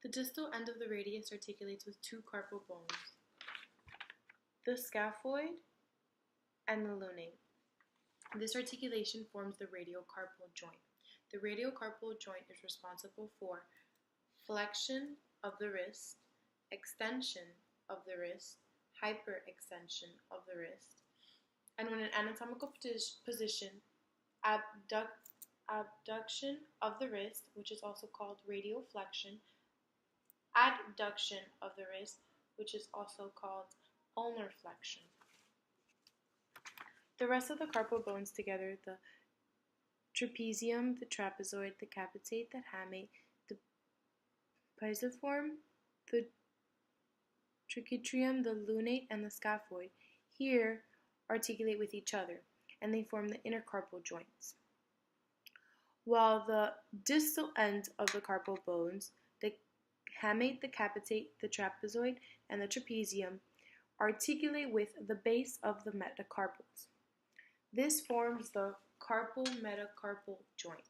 The distal end of the radius articulates with two carpal bones, the scaphoid and the lunate. This articulation forms the radiocarpal joint. The radiocarpal joint is responsible for flexion of the wrist, extension of the wrist, hyperextension of the wrist, and when in anatomical position, abduction of the wrist, which is also called radioflexion, adduction of the wrist, which is also called ulnar flexion. The rest of the carpal bones together, the trapezium, the trapezoid, the capitate, the hamate, the pisiform, the triquetrium, the lunate, and the scaphoid, here articulate with each other, and they form the intercarpal joints. While the distal end of the carpal bones, the hamate, the capitate, the trapezoid, and the trapezium, articulate with the base of the metacarpals. This forms the carpal-metacarpal joint.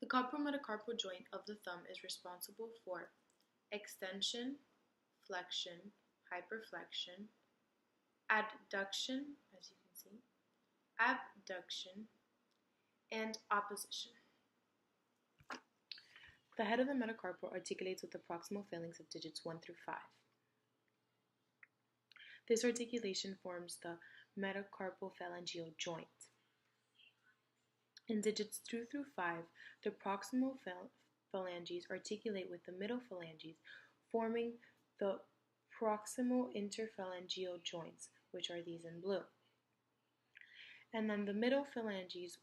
The carpal-metacarpal joint of the thumb is responsible for extension, flexion, hyperflexion, adduction, as you can see, abduction, and opposition. The head of the metacarpal articulates with the proximal phalanx of digits 1 through 5. This articulation forms the metacarpal phalangeal joint. In digits 2 through 5, the proximal phalanges articulate with the middle phalanges, forming the proximal interphalangeal joints, which are these in blue. And then the middle phalanges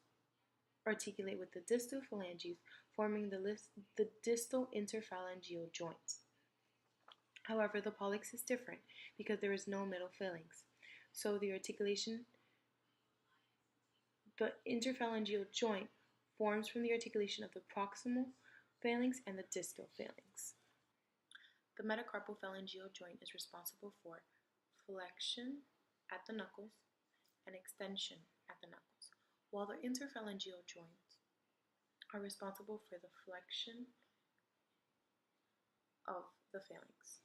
articulate with the distal phalanges, forming the distal interphalangeal joints. However, the pollex is different because there is no middle phalanx. So the interphalangeal joint forms from the articulation of the proximal phalanx and the distal phalanx. The metacarpal phalangeal joint is responsible for flexion at the knuckles and extension at the knuckles, while the interphalangeal joints are responsible for the flexion of the phalanx.